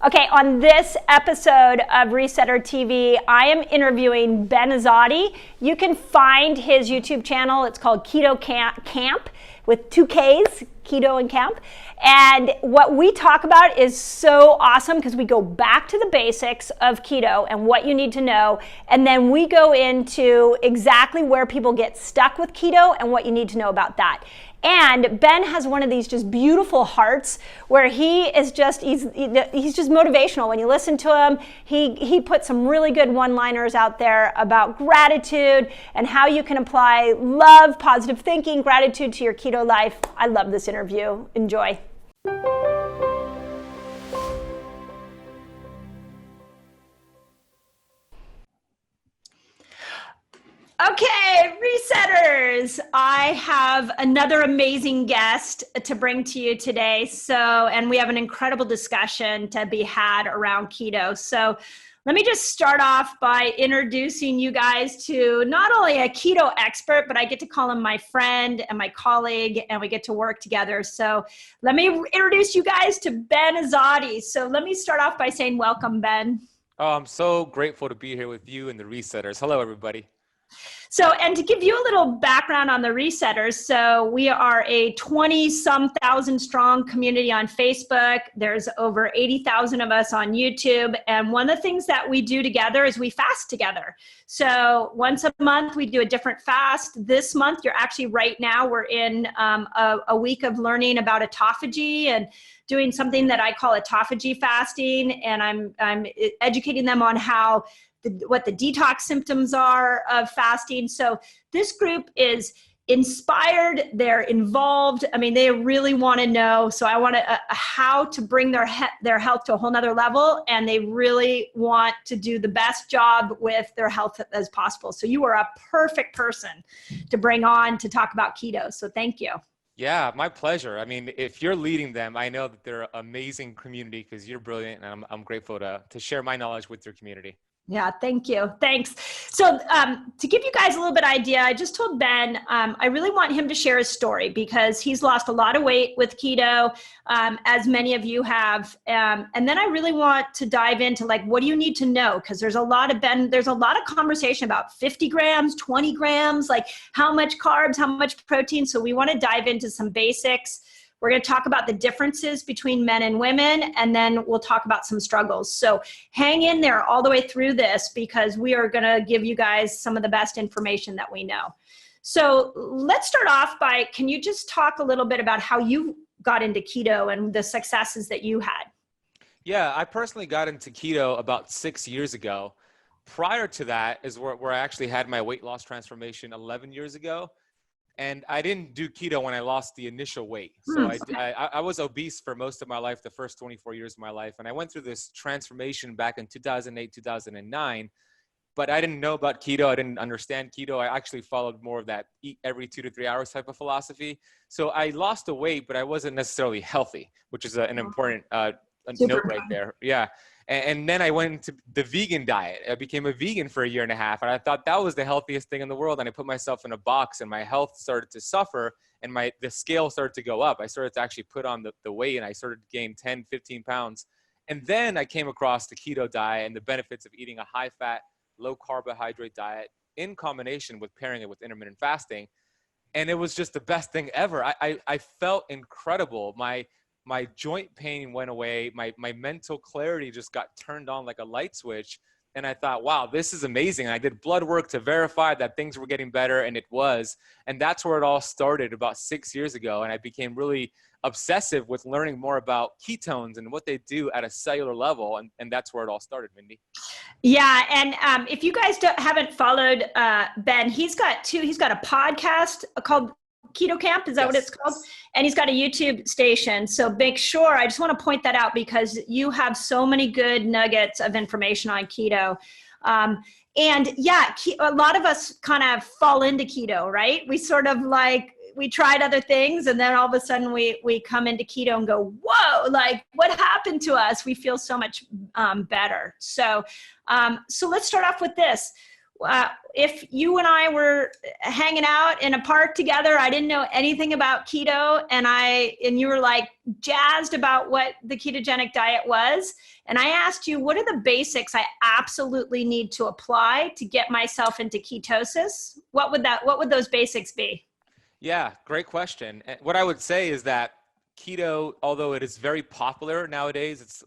Okay, on this episode of Resetter TV, I am interviewing Ben Azadi. You can find his YouTube channel. It's called Keto Camp with 2 Ks, Keto and Camp. And what we talk about is so awesome because we go back to the basics of keto and what you need to know. And then we go into exactly where people get stuck with keto and what you need to know about that. And Ben has one of these just beautiful hearts where he's just motivational. When you listen to him, he puts some really good one-liners out there about gratitude and how you can apply love, positive thinking, gratitude to your keto life. I love this interview. Enjoy. Okay, Resetters, I have another amazing guest to bring to you today. And we have an incredible discussion to be had around keto. So let me just start off by introducing you guys to not only a keto expert, but I get to call him my friend and my colleague, and we get to work together. So let me introduce you guys to Ben Azadi. So let me start off by saying welcome, Ben. Oh, I'm so grateful to be here with you and the Resetters. Hello, everybody. So, and to give you a little background on the Resetters, so we are a 20-some thousand strong community on Facebook. There's over 80,000 of us on YouTube. And one of the things that we do together is we fast together. So once a month, we do a different fast. This month, right now, we're in a week of learning about autophagy and doing something that I call autophagy fasting. And I'm educating them on what the detox symptoms are of fasting. So this group is inspired, they're involved. I mean, they really want to know. So I want to how to bring their health to a whole nother level. And they really want to do the best job with their health as possible. So you are a perfect person to bring on to talk about keto. So thank you. Yeah, my pleasure. I mean, if you're leading them, I know that they're an amazing community because you're brilliant. And I'm grateful to share my knowledge with your community. Yeah, thank you. Thanks. So to give you guys a little bit of idea, I just told Ben, I really want him to share his story because he's lost a lot of weight with keto, as many of you have. And then I really want to dive into what do you need to know? Because there's a lot of conversation about 50 grams, 20 grams, how much carbs, how much protein. So we want to dive into some basics. We're going to talk about the differences between men and women, and then we'll talk about some struggles. So hang in there all the way through this because we are going to give you guys some of the best information that we know. So let's start off by, can you just talk a little bit about how you got into keto and the successes that you had? Yeah, I personally got into keto about 6 years ago. Prior to that is where I actually had my weight loss transformation 11 years ago. And I didn't do keto when I lost the initial weight. So I was obese for most of my life, the first 24 years of my life. And I went through this transformation back in 2008, 2009. But I didn't know about keto. I didn't understand keto. I actually followed more of that eat every 2 to 3 hours type of philosophy. So I lost the weight, but I wasn't necessarily healthy, which is an important note right there. Yeah. And then I went into the vegan diet. I became a vegan for 1.5 years. And I thought that was the healthiest thing in the world. And I put myself in a box and my health started to suffer and the scale started to go up. I started to actually put on the weight and I started to gain 10, 15 pounds. And then I came across the keto diet and the benefits of eating a high fat, low carbohydrate diet in combination with pairing it with intermittent fasting. And it was just the best thing ever. I felt incredible. My joint pain went away. My mental clarity just got turned on like a light switch. And I thought, wow, this is amazing. And I did blood work to verify that things were getting better, and it was. And that's where it all started about 6 years ago. And I became really obsessive with learning more about ketones and what they do at a cellular level. And that's where it all started, Mindy. Yeah. And if you guys haven't followed Ben, he's got a podcast called Keto Camp, is that what it's called? And he's got a YouTube station. So make sure, I just want to point that out because you have so many good nuggets of information on keto. And yeah, a lot of us kind of fall into keto, right? We sort of we tried other things and then all of a sudden we come into keto and go, whoa, what happened to us? We feel so much better. So let's start off with this. if you and I were hanging out in a park together, I didn't know anything about keto, and you were like jazzed about what the ketogenic diet was, and I asked you, what are the basics I absolutely need to apply to get myself into ketosis? What would those basics be? Yeah, great question. And what I would say is that keto, although it is very popular nowadays, it's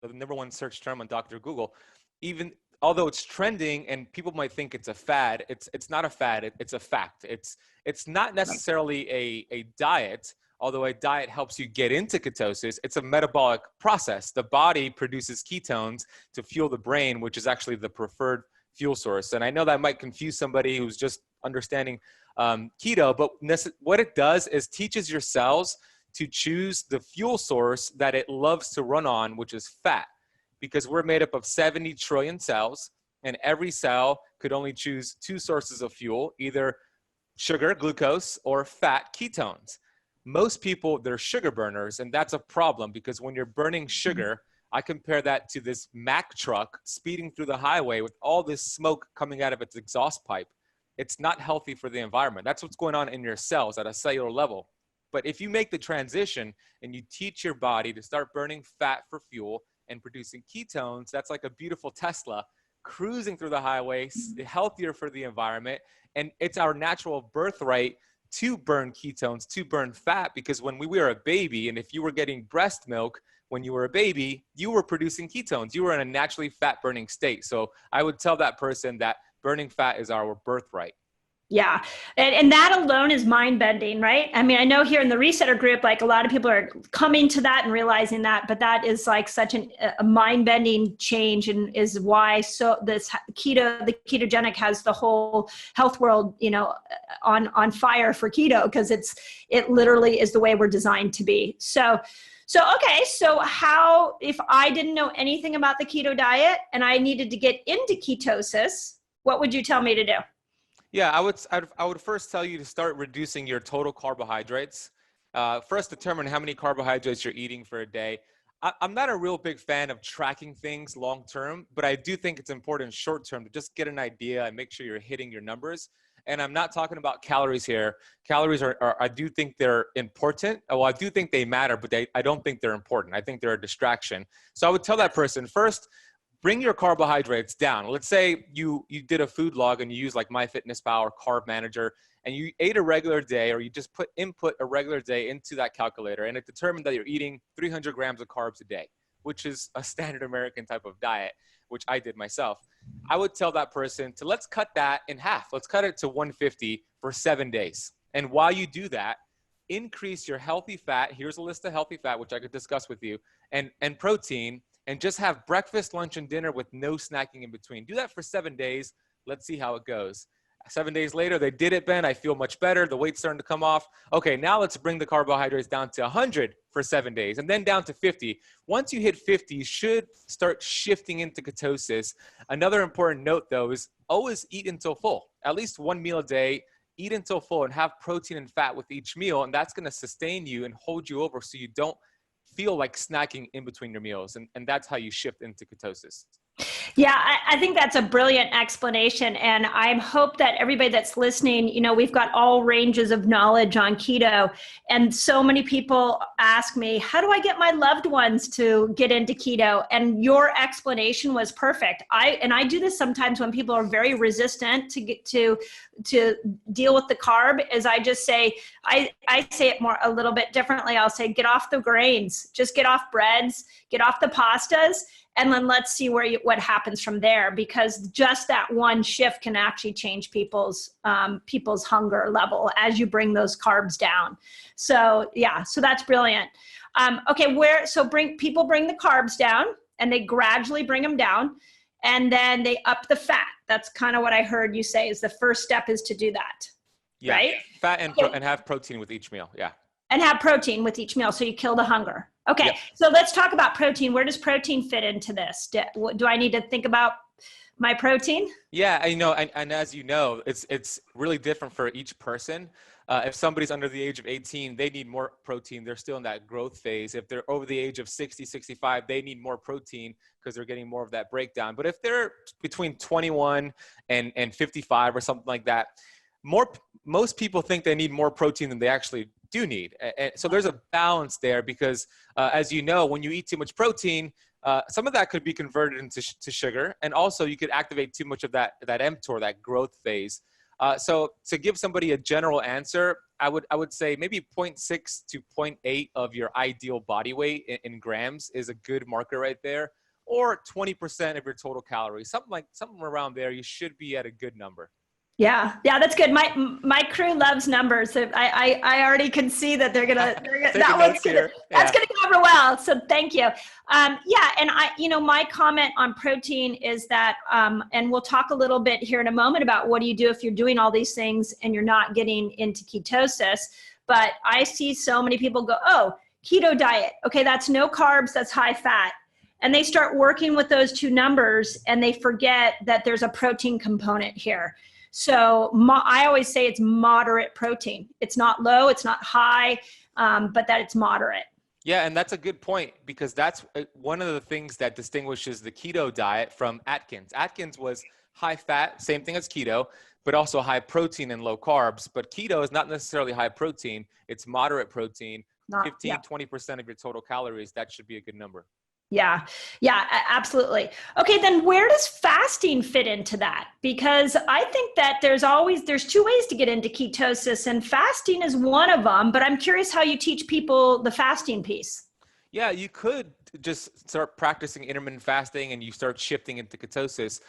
the number one search term on Dr. Google, even although it's trending and people might think it's a fad, it's not a fad, it's a fact. It's not necessarily a diet, although a diet helps you get into ketosis. It's a metabolic process. The body produces ketones to fuel the brain, which is actually the preferred fuel source. And I know that might confuse somebody who's just understanding keto, but what it does is teaches your cells to choose the fuel source that it loves to run on, which is fat, because we're made up of 70 trillion cells, and every cell could only choose two sources of fuel, either sugar, glucose, or fat, ketones. Most people, they're sugar burners, and that's a problem because when you're burning sugar, I compare that to this Mack truck speeding through the highway with all this smoke coming out of its exhaust pipe. It's not healthy for the environment. That's what's going on in your cells at a cellular level. But if you make the transition and you teach your body to start burning fat for fuel and producing ketones, that's like a beautiful Tesla cruising through the highway, healthier for the environment. And it's our natural birthright to burn ketones, to burn fat, because when we were a baby, and if you were getting breast milk when you were a baby, you were producing ketones. You were in a naturally fat burning state. So I would tell that person that burning fat is our birthright. Yeah. And that alone is mind bending, right? I mean, I know here in the resetter group, like a lot of people are coming to that and realizing that, but that is like such a mind bending change, and is why the ketogenic has the whole health world, on fire for keto, because it literally is the way we're designed to be. So okay. So how, if I didn't know anything about the keto diet and I needed to get into ketosis, what would you tell me to do? Yeah, I would first tell you to start reducing your total carbohydrates. First, determine how many carbohydrates you're eating for a day. I'm not a real big fan of tracking things long term, but I do think it's important short term to just get an idea and make sure you're hitting your numbers. And I'm not talking about calories here. Calories are I do think they're important. Well, I do think they matter, but I don't think they're important. I think they're a distraction. So I would tell that person, first, bring your carbohydrates down. Let's say you did a food log and you use like MyFitnessPal or Carb Manager, and you ate a regular day, or you just input a regular day into that calculator, and it determined that you're eating 300 grams of carbs a day, which is a standard American type of diet, which I did myself. I would tell that person to let's cut that in half. Let's cut it to 150 for 7 days. And while you do that, increase your healthy fat. Here's a list of healthy fat, which I could discuss with you, and protein, and just have breakfast, lunch, and dinner with no snacking in between. Do that for 7 days. Let's see how it goes. 7 days later, they did it, Ben. I feel much better. The weight's starting to come off. Okay, now let's bring the carbohydrates down to 100 for 7 days, and then down to 50. Once you hit 50, you should start shifting into ketosis. Another important note, though, is always eat until full. At least one meal a day. Eat until full and have protein and fat with each meal, and that's going to sustain you and hold you over so you don't feel like snacking in between your meals. And that's how you shift into ketosis. Yeah, I think that's a brilliant explanation. And I hope that everybody that's listening, we've got all ranges of knowledge on keto. And so many people ask me, how do I get my loved ones to get into keto? And your explanation was perfect. I do this sometimes when people are very resistant to get to deal with the carb, is I just say, I say it a little bit differently. I'll say, get off the grains, just get off breads, get off the pastas, and then let's see what happens from there, because just that one shift can actually change people's hunger level as you bring those carbs down. So yeah, so that's brilliant. Okay, people bring the carbs down, and they gradually bring them down, and then they up the fat. That's kind of what I heard you say is the first step is to do that. Yeah, right? Fat and have protein with each meal. Yeah. And have protein with each meal, so you kill the hunger. Okay, Yep. So let's talk about protein. Where does protein fit into this? Do I need to think about my protein? Yeah, and as you know, it's really different for each person. If somebody's under the age of 18, they need more protein. They're still in that growth phase. If they're over the age of 60, 65, they need more protein because they're getting more of that breakdown. But if they're between 21 and 55 or something like that, most people think they need more protein than they actually do need. And so there's a balance there because, as you know, when you eat too much protein, some of that could be converted into sugar. And also you could activate too much of that mTOR, that growth phase. So to give somebody a general answer, I would say maybe 0.6 to 0.8 of your ideal body weight in grams is a good marker right there, or 20% of your total calories, something around there. You should be at a good number. Yeah, that's good. My crew loves numbers. So I already can see that they're gonna that's gonna go over well. So thank you. Yeah, and my comment on protein is that, and we'll talk a little bit here in a moment about what do you do if you're doing all these things and you're not getting into ketosis. But I see so many people go, oh, keto diet. Okay, that's no carbs, that's high fat. And they start working with those two numbers and they forget that there's a protein component here. So I always say it's moderate protein. It's not low, it's not high, but that it's moderate. Yeah, and that's a good point because that's one of the things that distinguishes the keto diet from Atkins. Atkins was high fat, same thing as keto, but also high protein and low carbs. But keto is not necessarily high protein. It's moderate protein, 20% of your total calories. That should be a good number. Yeah, absolutely. Okay, then where does fasting fit into that? Because I think that there's two ways to get into ketosis and fasting is one of them, but I'm curious how you teach people the fasting piece. Yeah, you could just start practicing intermittent fasting and you start shifting into ketosis.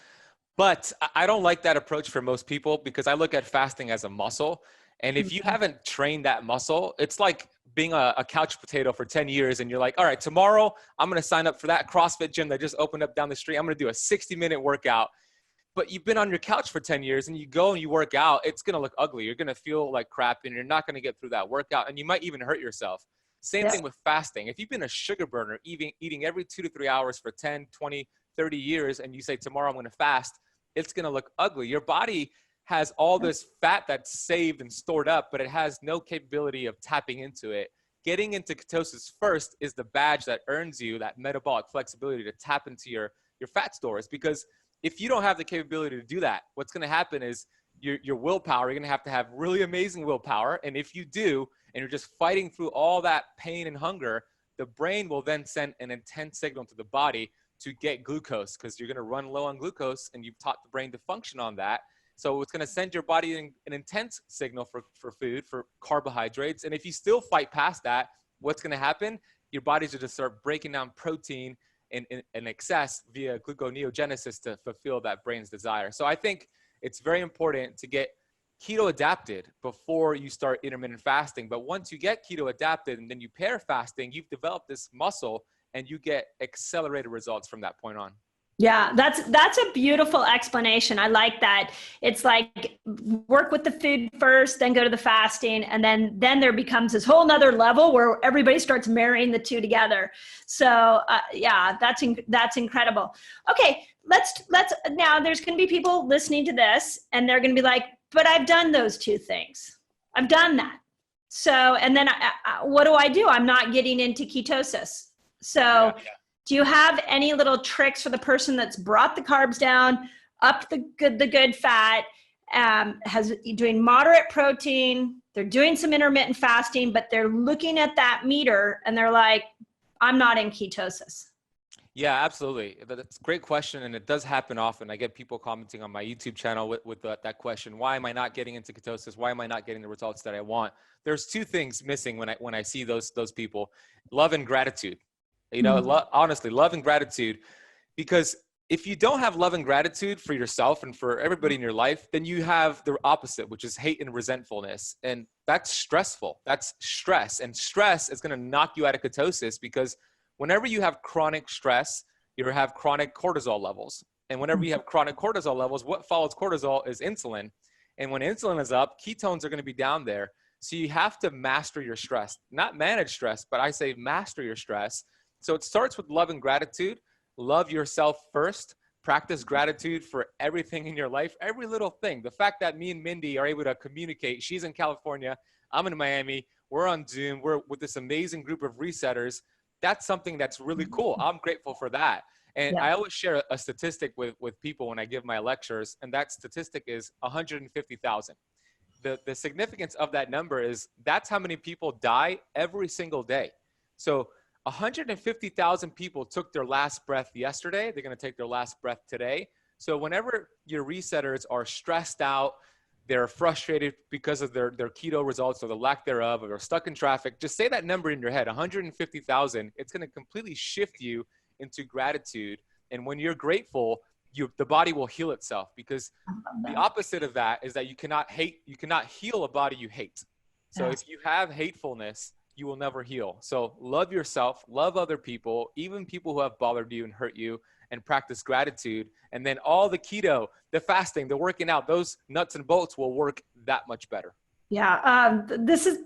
But I don't like that approach for most people because I look at fasting as a muscle. And if you haven't trained that muscle, it's like being a couch potato for 10 years and you're like, all right, tomorrow I'm going to sign up for that CrossFit gym that just opened up down the street. I'm going to do a 60-minute workout. But you've been on your couch for 10 years and you go and you work out, it's going to look ugly. You're going to feel like crap and you're not going to get through that workout and you might even hurt yourself. Same thing with fasting. If you've been a sugar burner, eating every 2 to 3 hours for 10, 20, 30 years and you say, tomorrow I'm going to fast, it's going to look ugly. Your body has all this fat that's saved and stored up, but it has no capability of tapping into it. Getting into ketosis first is the badge that earns you that metabolic flexibility to tap into your fat stores. Because if you don't have the capability to do that, what's going to happen is your willpower, you're going to have really amazing willpower. And if you do, and you're just fighting through all that pain and hunger, the brain will then send an intense signal to the body to get glucose because you're going to run low on glucose and you've taught the brain to function on that. So it's going to send your body an intense signal for food, for carbohydrates. And if you still fight past that, what's going to happen? Your body's going to start breaking down protein in excess via gluconeogenesis to fulfill that brain's desire. So I think it's very important to get keto adapted before you start intermittent fasting. But once you get keto adapted and then you pair fasting, you've developed this muscle and you get accelerated results from that point on. Yeah, that's a beautiful explanation. I like that. It's like work with the food first, then go to the fasting. And then there becomes this whole nother level where everybody starts marrying the two together. So yeah, that's incredible. Okay, let's now there's going to be people listening to this and they're going to be like, but I've done those two things. I've done that. So, and then what do? I'm not getting into ketosis. So do you have any little tricks for the person that's brought the carbs down, upped the good fat, doing moderate protein, they're doing some intermittent fasting, but they're looking at that meter and they're like, I'm not in ketosis? Yeah, absolutely. That's a great question. And it does happen often. I get people commenting on my YouTube channel with that question. Why am I not getting into ketosis? Why am I not getting the results that I want? There's two things missing when I see those people: love and gratitude. You know, honestly, love and gratitude, because if you don't have love and gratitude for yourself and for everybody in your life, then you have the opposite, which is hate and resentfulness. And that's stressful. That's stress. And stress is going to knock you out of ketosis because whenever you have chronic stress, you have chronic cortisol levels. And whenever you have chronic cortisol levels, what follows cortisol is insulin. And when insulin is up, ketones are going to be down there. So you have to master your stress, not manage stress, but I say master your stress. So it starts with love and gratitude. Love yourself first. practice gratitude for everything in your life, every little thing. The fact that me and Mindy are able to communicate, she's in California, I'm in Miami, we're on Zoom, we're with this amazing group of resetters. That's something that's really cool. I'm grateful for that. And Yeah. I always share a statistic with people when I give my lectures, and that statistic is 150,000. The significance of that number is that's how many people die every single day. So 150,000 people took their last breath yesterday. They're going to take their last breath today. So whenever your resetters are stressed out, they're frustrated because of their keto results or the lack thereof, or they're stuck in traffic, just say that number in your head, 150,000. It's going to completely shift you into gratitude. And when you're grateful, the body will heal itself, because the opposite of that is that you cannot heal a body you hate. So if you have hatefulness, you will never heal. So love yourself, love other people, even people who have bothered you and hurt you, and practice gratitude. And then all the keto, the fasting, the working out, those nuts and bolts will work that much better. Yeah.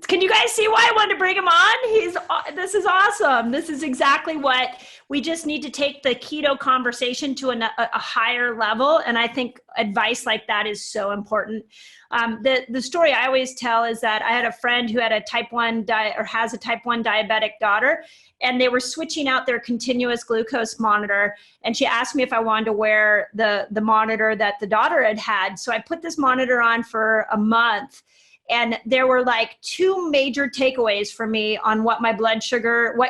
Can you guys see why I wanted to bring him on? This is awesome. This is exactly what we just need to take the keto conversation to a higher level. And I think advice like that is so important. The story I always tell is that I had a friend who had a has a type 1 diabetic daughter, and they were switching out their continuous glucose monitor. And she asked me if I wanted to wear the monitor that the daughter had. So I put this monitor on for a month. And there were like two major takeaways for me on what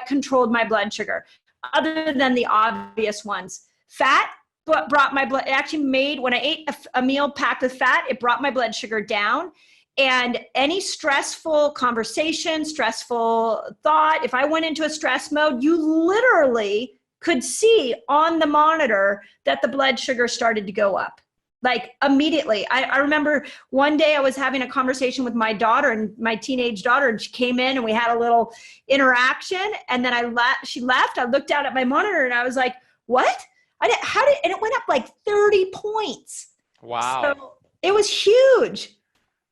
controlled my blood sugar, other than the obvious ones. Fat brought my blood, when I ate a meal packed with fat, it brought my blood sugar down. And any stressful conversation, stressful thought, if I went into a stress mode, you literally could see on the monitor that the blood sugar started to go up. Like immediately. I remember one day I was having a conversation with my daughter, and my teenage daughter, and she came in and we had a little interaction, and then she left. I looked down at my monitor and I was like, what? And it went up like 30 points. Wow. So it was huge.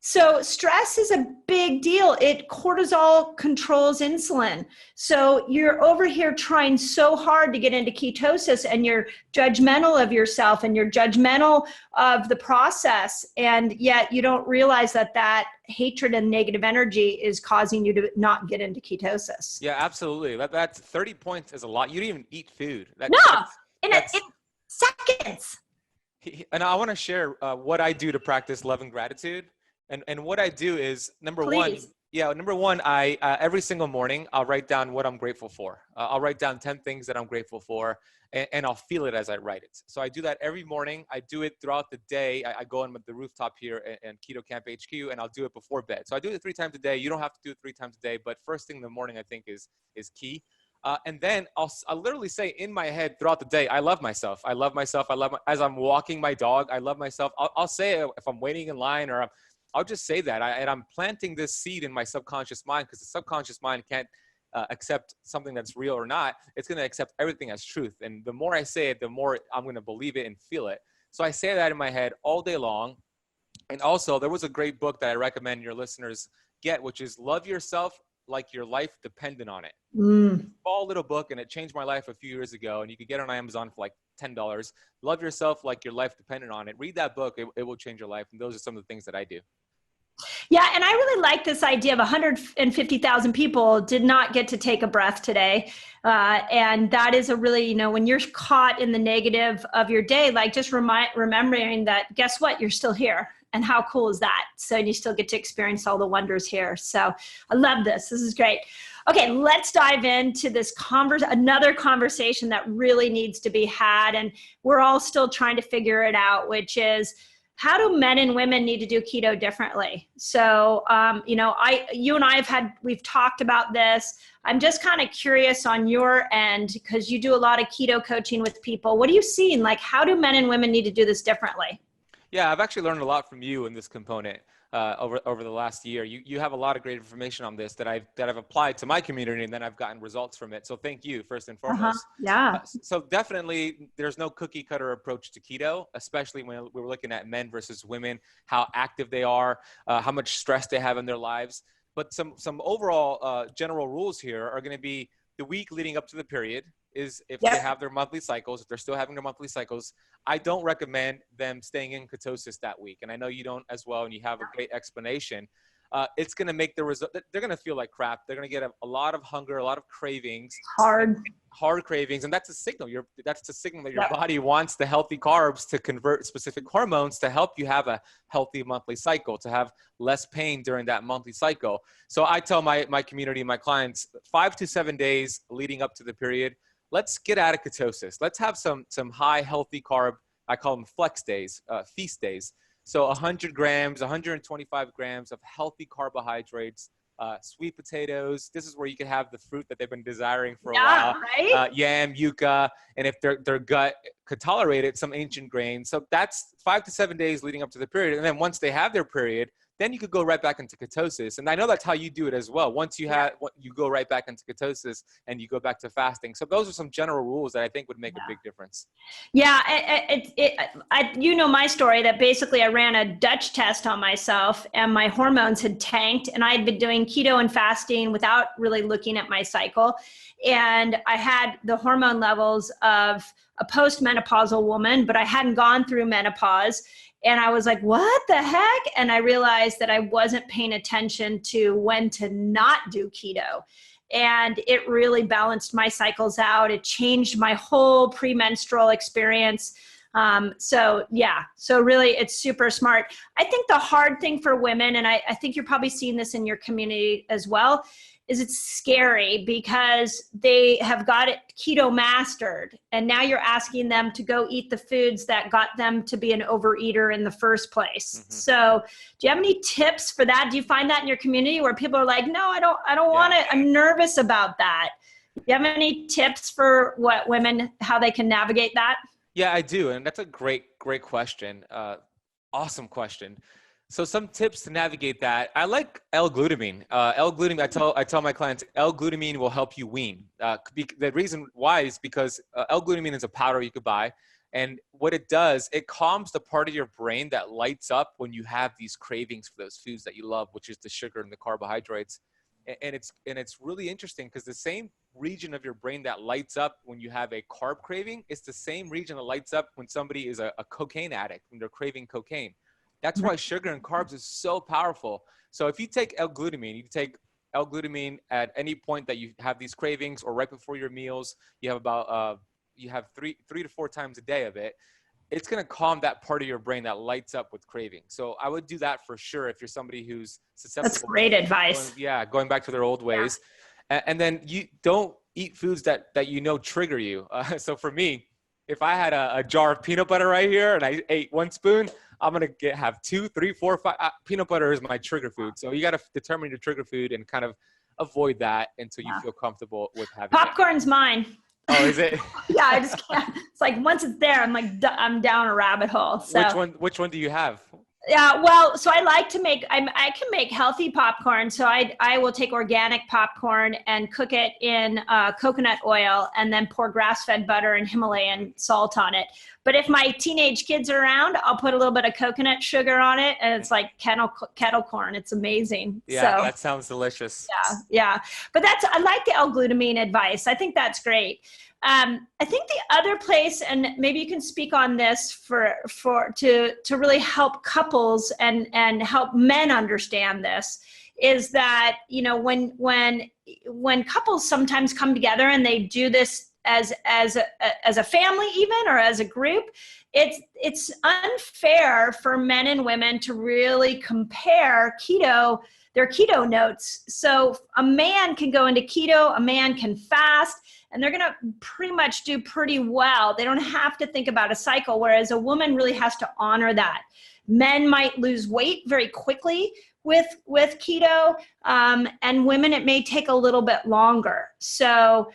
So stress is a big deal. Cortisol controls insulin. So you're over here trying so hard to get into ketosis, and you're judgmental of yourself, and you're judgmental of the process. And yet you don't realize that hatred and negative energy is causing you to not get into ketosis. Yeah, absolutely. That's 30 points is a lot. You didn't even eat food. In seconds. And I want to share what I do to practice love and gratitude. And what I do is, number one, I every single morning, I'll write down what I'm grateful for. I'll write down 10 things that I'm grateful for, and I'll feel it as I write it. So I do that every morning. I do it throughout the day. I go on the rooftop here in Keto Camp HQ, and I'll do it before bed. So I do it 3 times a day. You don't have to do it 3 times a day, but first thing in the morning, I think is key. And then I'll literally say in my head throughout the day, I love myself. I love myself. As I'm walking my dog, I love myself. I'll say it if I'm waiting in line, or I'll just say that. And I'm planting this seed in my subconscious mind, because the subconscious mind can't accept something that's real or not. It's going to accept everything as truth. And the more I say it, the more I'm going to believe it and feel it. So I say that in my head all day long. And also, there was a great book that I recommend your listeners get, which is Love Yourself Like Your Life Depended on It. Small little book, and it changed my life a few years ago. And you can get it on Amazon for like $10. Love Yourself Like Your Life Depended on It. Read that book. It will change your life. And those are some of the things that I do. Yeah, and I really like this idea of 150,000 people did not get to take a breath today. And that is a really, when you're caught in the negative of your day, like just remembering that, guess what, you're still here. And how cool is that? So you still get to experience all the wonders here. So I love this. This is great. Okay, let's dive into this another conversation that really needs to be had. And we're all still trying to figure it out, which is, how do men and women need to do keto differently? So, you and I we've talked about this. I'm just kind of curious on your end, because you do a lot of keto coaching with people. What are you seeing? Like, how do men and women need to do this differently? Yeah, I've actually learned a lot from you in this component over the last year. You have a lot of great information on this that I've applied to my community, and then I've gotten results from it. So thank you, first and foremost. Yeah. So definitely there's no cookie cutter approach to keto, especially when we're looking at men versus women, how active they are, how much stress they have in their lives. But some overall general rules here are going to be the week leading up to the period. is if Yep. they have their monthly cycles, if they're still having their monthly cycles, I don't recommend them staying in ketosis that week. And I know you don't as well, and you have a great explanation. It's going to make the result, they're going to feel like crap. They're going to get a lot of hunger, a lot of cravings, hard cravings. And that's a signal. That's the signal that your Yep. body wants the healthy carbs to convert specific hormones to help you have a healthy monthly cycle, to have less pain during that monthly cycle. So I tell my community, my clients, 5 to 7 days leading up to the period, let's get out of ketosis. Let's have some high healthy carb, I call them flex days, feast days. So 100 grams, 125 grams of healthy carbohydrates, sweet potatoes. This is where you can have the fruit that they've been desiring for a while. Right? Yam, yucca, and if their gut could tolerate it, some ancient grains. So that's 5 to 7 days leading up to the period. And then once they have their period, then you could go right back into ketosis. And I know that's how you do it as well. Once you you go right back into ketosis and you go back to fasting. So those are some general rules that I think would make a big difference. Yeah, you know my story that basically I ran a Dutch test on myself and my hormones had tanked, and I had been doing keto and fasting without really looking at my cycle. And I had the hormone levels of a postmenopausal woman, but I hadn't gone through menopause. And I was like, what the heck? And I realized that I wasn't paying attention to when to not do keto. And it really balanced my cycles out. It changed my whole premenstrual experience. So really it's super smart. I think the hard thing for women, and I think you're probably seeing this in your community as well, is it's scary because they have got it keto mastered. And now you're asking them to go eat the foods that got them to be an overeater in the first place. Mm-hmm. So do you have any tips for that? Do you find that in your community where people are like, no, I don't want it. I'm nervous about that. Do you have any tips for what women, how they can navigate that? Yeah, I do. And that's a great question. Awesome question. So some tips to navigate that. I like L-glutamine. L-glutamine, I tell my clients, L-glutamine will help you wean. The reason why is because L-glutamine is a powder you could buy. And what it does, it calms the part of your brain that lights up when you have these cravings for those foods that you love, which is the sugar and the carbohydrates. And it's really interesting because the same region of your brain that lights up when you have a carb craving, it's the same region that lights up when somebody is a cocaine addict, when they're craving cocaine. That's why sugar and carbs is so powerful. So if you take L-glutamine, you take L-glutamine at any point that you have these cravings or right before your meals, you have about, you have three to four times a day of it. It's going to calm that part of your brain that lights up with craving. So I would do that for sure if you're somebody who's susceptible. That's great advice. Going back to their old ways. Yeah. And then you don't eat foods that trigger you. So for me, if I had a jar of peanut butter right here and I ate one spoon, I'm going to have 2, 3, 4, 5. Peanut butter is my trigger food. So you got to determine your trigger food and kind of avoid that until you feel comfortable with having Popcorn's mine. Oh, is it? Yeah, I just can't. It's like once it's there, I'm down a rabbit hole. So. Which one do you have? Yeah, well, so I like to make, I can make healthy popcorn. So I will take organic popcorn and cook it in coconut oil and then pour grass-fed butter and Himalayan salt on it. But if my teenage kids are around, I'll put a little bit of coconut sugar on it, and it's like kettle corn. It's amazing. Yeah, so, that sounds delicious. Yeah. But I like the L-glutamine advice. I think that's great. I think the other place, and maybe you can speak on this to really help couples and help men understand this, is that, you know, when couples sometimes come together and they do this as a family even, or as a group, it's unfair for men and women to really compare their keto notes. So a man can go into keto, a man can fast, and they're going to pretty much do pretty well. They don't have to think about a cycle, whereas a woman really has to honor that. Men might lose weight very quickly with keto, and women, it may take a little bit longer. So,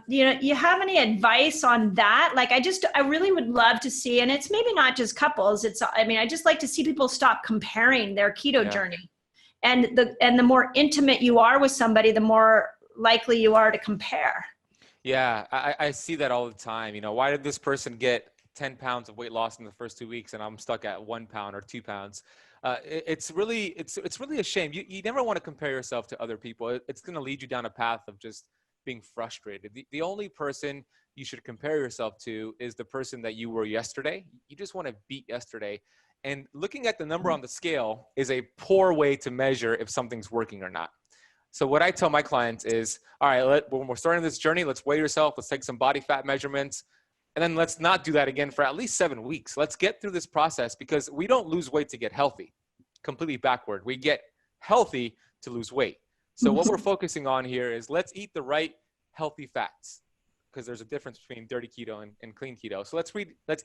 you have any advice on that? Like, I really would love to see, and it's maybe not just couples. I just like to see people stop comparing their keto journey. And the more intimate you are with somebody, the more likely you are to compare. Yeah, I see that all the time. You know, why did this person get 10 pounds of weight loss in the first 2 weeks and I'm stuck at 1 pound or 2 pounds? It's really a shame. You never want to compare yourself to other people. It's going to lead you down a path of just being frustrated. The only person you should compare yourself to is the person that you were yesterday. You just want to beat yesterday. And looking at the number on the scale is a poor way to measure if something's working or not. So what I tell my clients is, all right, when we're starting this journey, let's weigh yourself. Let's take some body fat measurements. And then let's not do that again for at least 7 weeks. Let's get through this process, because we don't lose weight to get healthy. Completely backward. We get healthy to lose weight. So what we're focusing on here is let's eat the right healthy fats, because there's a difference between dirty keto and clean keto. So let's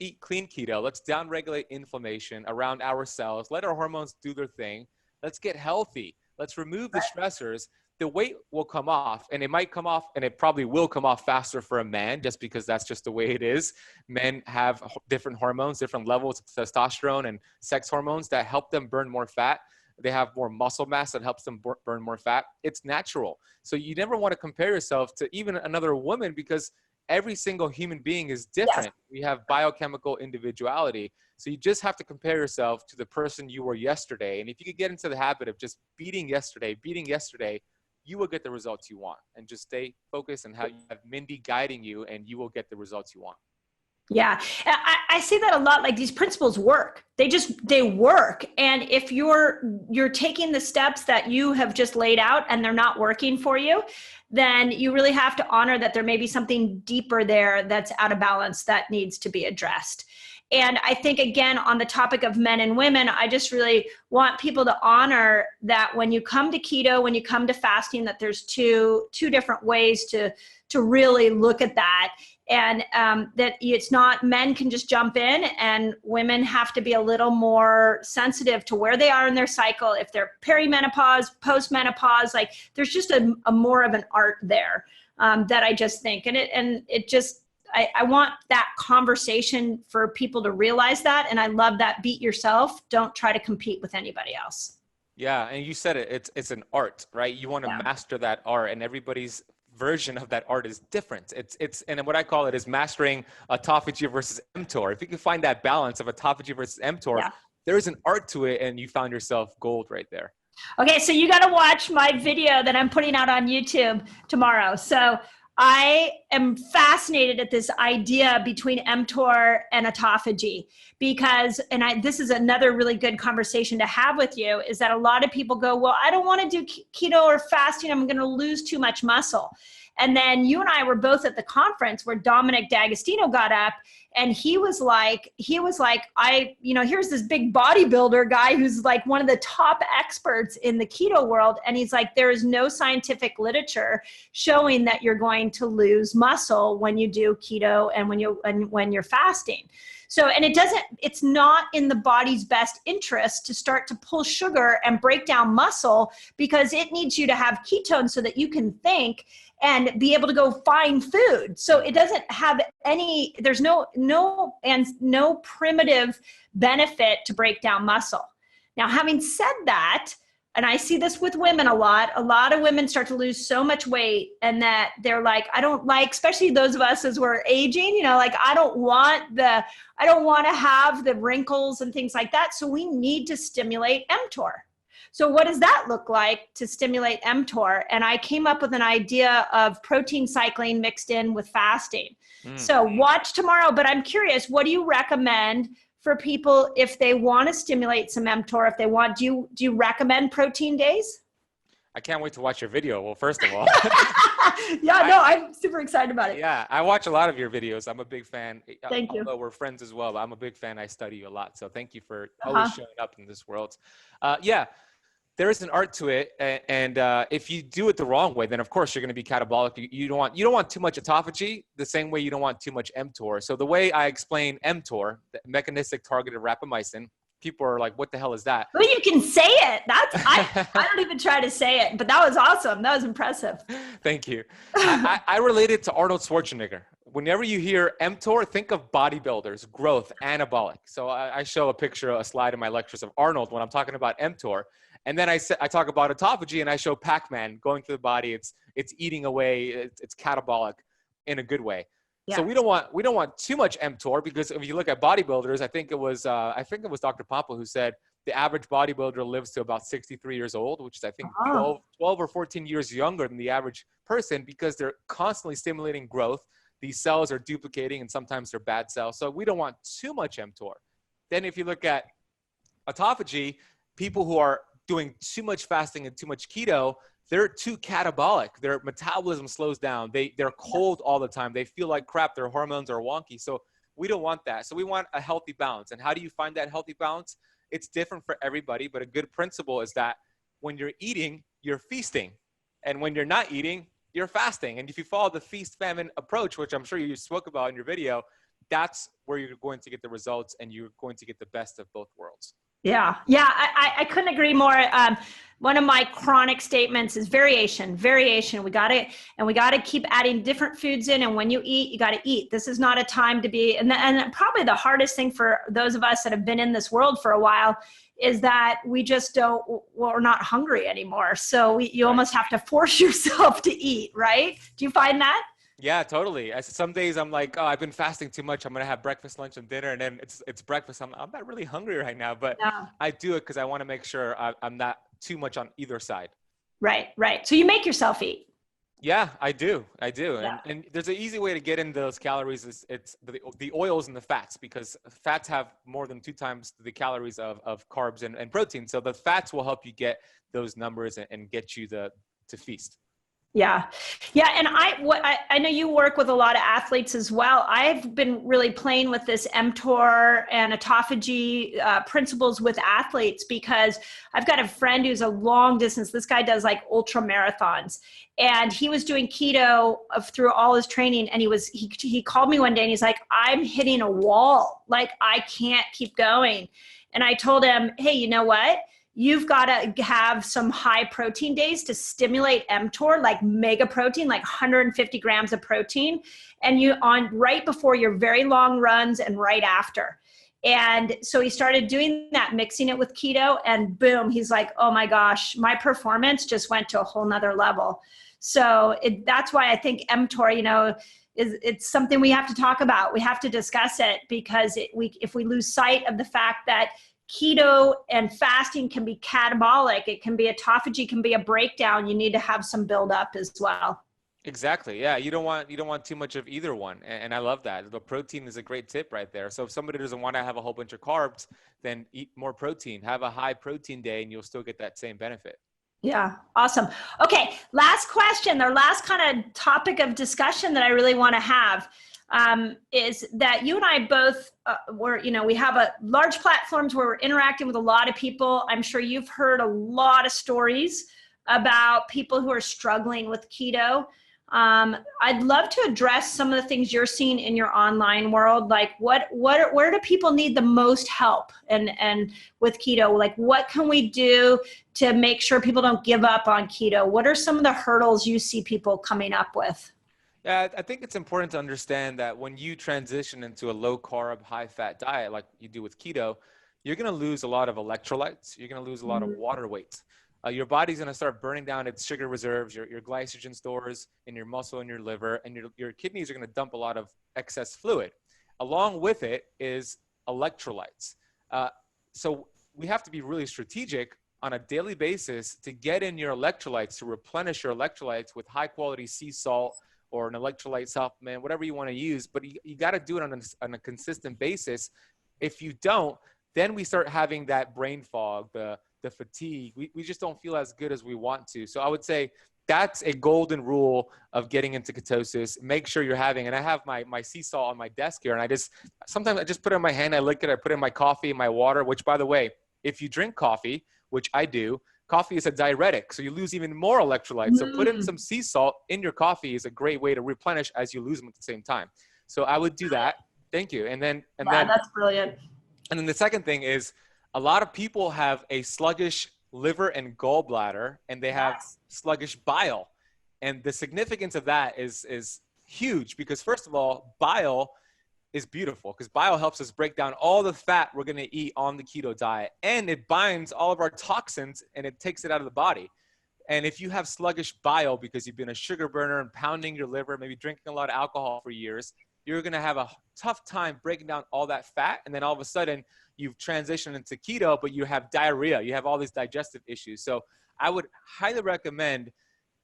eat clean keto. Let's downregulate inflammation around our cells. Let our hormones do their thing. Let's get healthy. Let's remove the stressors. The weight will come off, and it might come off, and it probably will come off faster for a man, just because that's just the way it is. Men have different hormones, different levels of testosterone and sex hormones that help them burn more fat. They have more muscle mass that helps them burn more fat. It's natural. So you never want to compare yourself to even another woman, because every single human being is different. Yes. We have biochemical individuality. So you just have to compare yourself to the person you were yesterday. And if you could get into the habit of just beating yesterday, you will get the results you want. And just stay focused and have Mindy guiding you, and you will get the results you want. Yeah, I see that a lot. Like, these principles work. They work. And if you're taking the steps that you have just laid out and they're not working for you, then you really have to honor that there may be something deeper there that's out of balance that needs to be addressed. And I think, again, on the topic of men and women, I just really want people to honor that when you come to keto, when you come to fasting, that there's two different ways to really look at that. And that it's not, men can just jump in, and women have to be a little more sensitive to where they are in their cycle. If they're perimenopause, postmenopause, like, there's just a more of an art there that I just think. I want that conversation for people to realize that. And I love that. Beat yourself. Don't try to compete with anybody else. Yeah. And you said it, it's an art, right? You want to master that art, and everybody's version of that art is different. And what I call it is mastering autophagy versus mTOR. If you can find that balance of autophagy versus mTOR, there is an art to it, and you found yourself gold right there. Okay. So you got to watch my video that I'm putting out on YouTube tomorrow. So I am fascinated at this idea between mTOR and autophagy, because, this is another really good conversation to have with you, is that a lot of people go, well, I don't want to do keto or fasting. I'm going to lose too much muscle. And then you and I were both at the conference where Dominic D'Agostino got up, and he was like, here's this big bodybuilder guy who's like one of the top experts in the keto world. And he's like, there is no scientific literature showing that you're going to lose muscle when you do keto and when you're fasting. So, and it's not in the body's best interest to start to pull sugar and break down muscle, because it needs you to have ketones so that you can think and be able to go find food. So it doesn't have there's no primitive benefit to break down muscle. Now, having said that, and I see this with women a lot of women start to lose so much weight, and that they're like, I don't like, especially those of us as we're aging, like, I don't want to have the wrinkles and things like that. So we need to stimulate mTOR. So what does that look like to stimulate mTOR? And I came up with an idea of protein cycling mixed in with fasting. So watch tomorrow, but I'm curious, what do you recommend for people if they want to stimulate some mTOR? If they want, do you recommend protein days? I can't wait to watch your video. Well, first of all. I'm super excited about it. Yeah, I watch a lot of your videos. I'm a big fan. Thank you. Although we're friends as well, but I'm a big fan. I study you a lot. So thank you for always showing up in this world. There is an art to it, and if you do it the wrong way, then of course you're going to be catabolic. You don't want too much autophagy, the same way you don't want too much mTOR. So the way I explain mTOR, the mechanistic targeted rapamycin, people are like, "What the hell is that?" Well, you can say it. I don't even try to say it, but that was awesome. That was impressive. Thank you. I relate it to Arnold Schwarzenegger. Whenever you hear mTOR, think of bodybuilders, growth, anabolic. So I show a slide in my lectures of Arnold when I'm talking about mTOR. And then I talk about autophagy, and I show Pac-Man going through the body. It's eating away. It's catabolic in a good way. Yeah. So we don't want too much mTOR, because if you look at bodybuilders, I think it was Dr. Pompa who said the average bodybuilder lives to about 63 years old, which is, I think, Oh, 12 or 14 years younger than the average person, because they're constantly stimulating growth. These cells are duplicating, and sometimes they're bad cells. So we don't want too much mTOR. Then if you look at autophagy, people who are doing too much fasting and too much keto, they're too catabolic. Their metabolism slows down. They're cold all the time. They feel like crap. Their hormones are wonky. So we don't want that. So we want a healthy balance. And how do you find that healthy balance? It's different for everybody, but a good principle is that when you're eating, you're feasting. And when you're not eating, you're fasting. And if you follow the feast famine approach, which I'm sure you spoke about in your video, that's where you're going to get the results, and you're going to get the best of both worlds. yeah. Yeah. I couldn't agree more. One of my chronic statements is variation. We got to keep adding different foods in. And when you eat, you got to eat. This is not a time to be, and probably the hardest thing for those of us that have been in this world for a while is that we just we're not hungry anymore. So you almost have to force yourself to eat, right? Do you find that? Yeah, totally. Some days I'm like, oh, I've been fasting too much. I'm going to have breakfast, lunch, and dinner. And then it's breakfast. I'm not really hungry right now, but Yeah. I do it because I want to make sure I'm not too much on either side. Right. So you make yourself eat. Yeah, I do. Yeah. And there's an easy way to get in those calories. It's the oils and the fats, because fats have more than 2 times the calories of carbs and protein. So the fats will help you get those numbers and get you to feast. Yeah. And I know you work with a lot of athletes as well. I've been really playing with this mTOR and autophagy principles with athletes, because I've got a friend who's a long distance. This guy does like ultra marathons, and he was doing keto through all his training. And he called me one day and he's like, I'm hitting a wall. Like, I can't keep going. And I told him, hey, you know what? You've got to have some high protein days to stimulate mTOR, like mega protein, like 150 grams of protein. And you on right before your very long runs and right after. And so he started doing that, mixing it with keto, and boom, he's like, oh my gosh, my performance just went to a whole nother level. So that's why I think mTOR, it's something we have to talk about. We have to discuss it, because if we lose sight of the fact that keto and fasting can be catabolic, it can be autophagy, can be a breakdown, you need to have some build up as well. Exactly. Yeah. You don't want too much of either one. And I love that. The protein is a great tip right there. So if somebody doesn't want to have a whole bunch of carbs, then eat more protein, have a high protein day, and you'll still get that same benefit. Yeah. Awesome. Okay. Last question, or last kind of topic of discussion that I really want to have is that you and I both we have a large platforms where we're interacting with a lot of people. I'm sure you've heard a lot of stories about people who are struggling with keto. I'd love to address some of the things you're seeing in your online world. Like where do people need the most help and with keto? Like, what can we do to make sure people don't give up on keto? What are some of the hurdles you see people coming up with? Yeah, I think it's important to understand that when you transition into a low carb, high fat diet, like you do with keto, you're going to lose a lot of electrolytes. You're going to lose a lot of water weight. Your body's going to start burning down its sugar reserves, your glycogen stores in your muscle and your liver, and your kidneys are going to dump a lot of excess fluid. Along with it is electrolytes. So we have to be really strategic on a daily basis to get in your electrolytes, to replenish your electrolytes with high quality sea salt or an electrolyte supplement, whatever you want to use. But you got to do it on a consistent basis. If you don't, then we start having that brain fog, the fatigue. We just don't feel as good as we want to. So I would say that's a golden rule of getting into ketosis. Make sure you're having, and I have my sea salt on my desk here, and sometimes I just put it in my hand, I lick it, I put it in my coffee, my water, which, by the way, if you drink coffee, which I do, coffee is a diuretic, so you lose even more electrolytes. So put in some sea salt in your coffee is a great way to replenish as you lose them at the same time. So I would do that. Thank you. And then That's brilliant. And then the second thing is, a lot of people have a sluggish liver and gallbladder, and they have sluggish bile. And the significance of that is huge, because first of all, bile is beautiful, because bile helps us break down all the fat we're going to eat on the keto diet, and it binds all of our toxins and it takes it out of the body. And if you have sluggish bile because you've been a sugar burner and pounding your liver, maybe drinking a lot of alcohol for years, you're going to have a tough time breaking down all that fat. And then all of a sudden you've transitioned into keto, but you have diarrhea. You have all these digestive issues. So I would highly recommend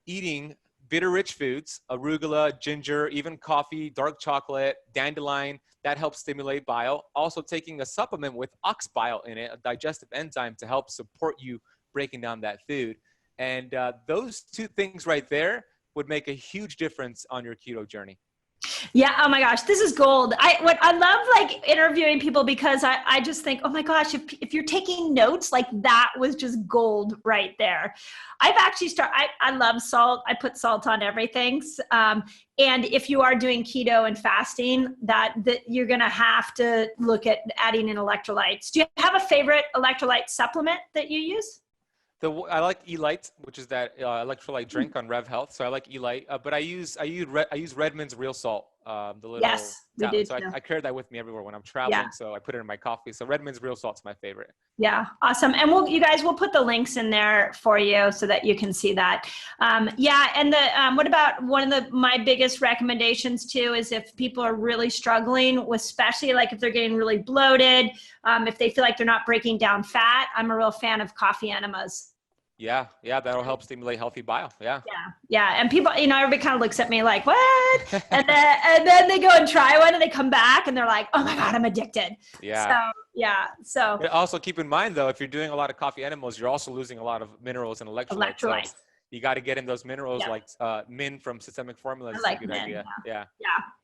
eating bitter-rich foods, arugula, ginger, even coffee, dark chocolate, dandelion. That helps stimulate bile. Also taking a supplement with ox bile in it, a digestive enzyme to help support you breaking down that food. And those two things right there would make a huge difference on your keto journey. Yeah. Oh my gosh, this is gold. I love like interviewing people because I just think, oh my gosh, if you're taking notes, like that was just gold right there. I've actually I love salt. I put salt on everything. And if you are doing keto and fasting, that you're going to have to look at adding in electrolytes. Do you have a favorite electrolyte supplement that you use? I like Elite, which is that electrolyte drink on Rev Health. So I like Elite, but I use Redmond's Real Salt. The little Yes, we do so too. I carry that with me everywhere when I'm traveling. So I put it in my coffee. So Redmond's Real Salt's my favorite. Yeah, awesome. And we'll put the links in there for you so that you can see that. Yeah, and what about my biggest recommendations too is if people are really struggling with, especially like if they're getting really bloated, if they feel like they're not breaking down fat, I'm a real fan of coffee enemas. Yeah, that'll help stimulate healthy bile. Yeah. And people, everybody kind of looks at me like, what? and then they go and try one and they come back and they're like, oh my God, I'm addicted. So But also keep in mind though, if you're doing a lot of coffee enemas, you're also losing a lot of minerals and electrolytes. So you got to get in those minerals like Min from Systemic Formulas. Is a good idea. Yeah.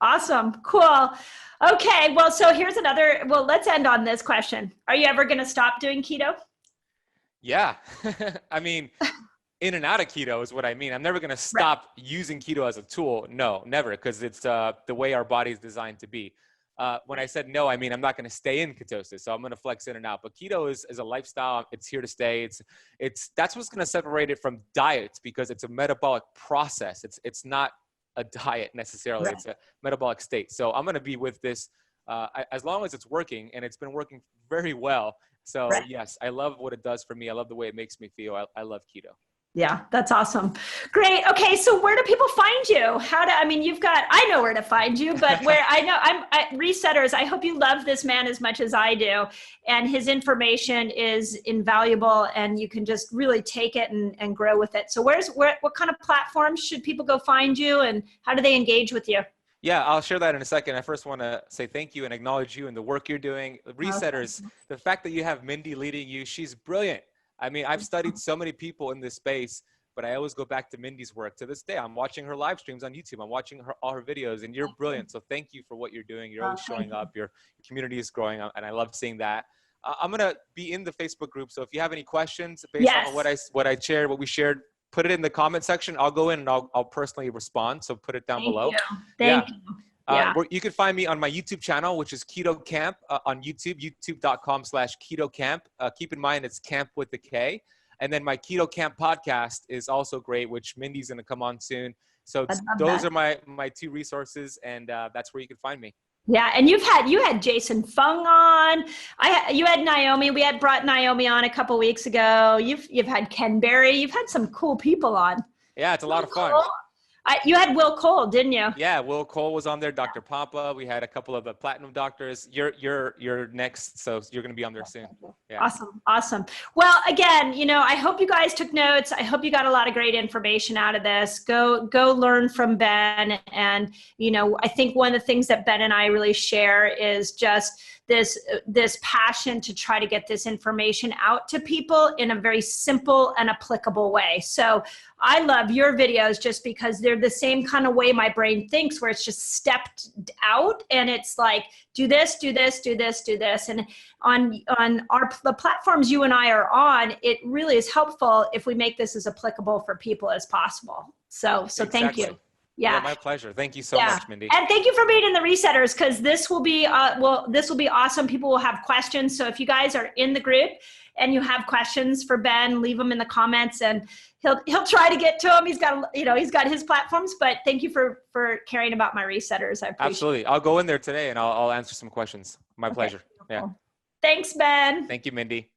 Awesome. Cool. Okay. Well, so here's let's end on this question. Are you ever going to stop doing keto? Yeah. I mean, in and out of keto is what I mean. I'm never going to stop using keto as a tool. No, never. Because it's the way our body is designed to be. When I said no, I mean, I'm not going to stay in ketosis. So I'm going to flex in and out. But keto is a lifestyle. It's here to stay. That's what's going to separate it from diets because it's a metabolic process. It's not a diet necessarily. Right. It's a metabolic state. So I'm going to be with this as long as it's working, and it's been working very well. So yes, I love what it does for me. I love the way it makes me feel. I love keto. Yeah, that's awesome. Great. Okay. So where do people find you? I know where to find you, but Resetters, I hope you love this man as much as I do. And his information is invaluable and you can just really take it and grow with it. So what kind of platforms should people go find you and how do they engage with you? Yeah, I'll share that in a second. I first want to say thank you and acknowledge you and the work you're doing. Resetters, the fact that you have Mindy leading you, she's brilliant. I mean, I've studied so many people in this space, but I always go back to Mindy's work. To this day, I'm watching her live streams on YouTube. I'm watching all her videos, and you're brilliant. So thank you for what you're doing. You're always showing up. Your community is growing, and I love seeing that. I'm going to be in the Facebook group. So if you have any questions based on what we shared, put it in the comment section. I'll go in and I'll personally respond. So put it down below. Thank you. Yeah. You can find me on my YouTube channel, which is Keto Camp on YouTube, youtube.com/Keto Camp. Keep in mind, it's camp with the K. And then my Keto Camp podcast is also great, which Mindy's going to come on soon. So those are my two resources, and that's where you can find me. Yeah, and you had Jason Fung on. You had Naomi. We had brought Naomi on a couple weeks ago. You've had Ken Berry. You've had some cool people on. Yeah, it's a lot of fun. You had Will Cole, didn't you? Yeah, Will Cole was on there. Dr. Pampa. We had a couple of the platinum doctors. You're next, so you're going to be on there soon. Yeah. Awesome. Well, again, I hope you guys took notes. I hope you got a lot of great information out of this. Go learn from Ben. And I think one of the things that Ben and I really share is just this passion to try to get this information out to people in a very simple and applicable way. So I love your videos just because they're the same kind of way my brain thinks, where it's just stepped out and it's like, do this, do this, do this, do this. And on the platforms you and I are on, it really is helpful if we make this as applicable for people as possible. So Thank you. Yeah, my pleasure. Thank you so much, Mindy. And thank you for being in the Resetters, because this will be awesome. People will have questions. So if you guys are in the group and you have questions for Ben, leave them in the comments, and he'll try to get to them. He's got his platforms. But thank you for caring about my Resetters. I appreciate Absolutely. I'll go in there today and I'll answer some questions. My pleasure. Yeah. Thanks, Ben. Thank you, Mindy.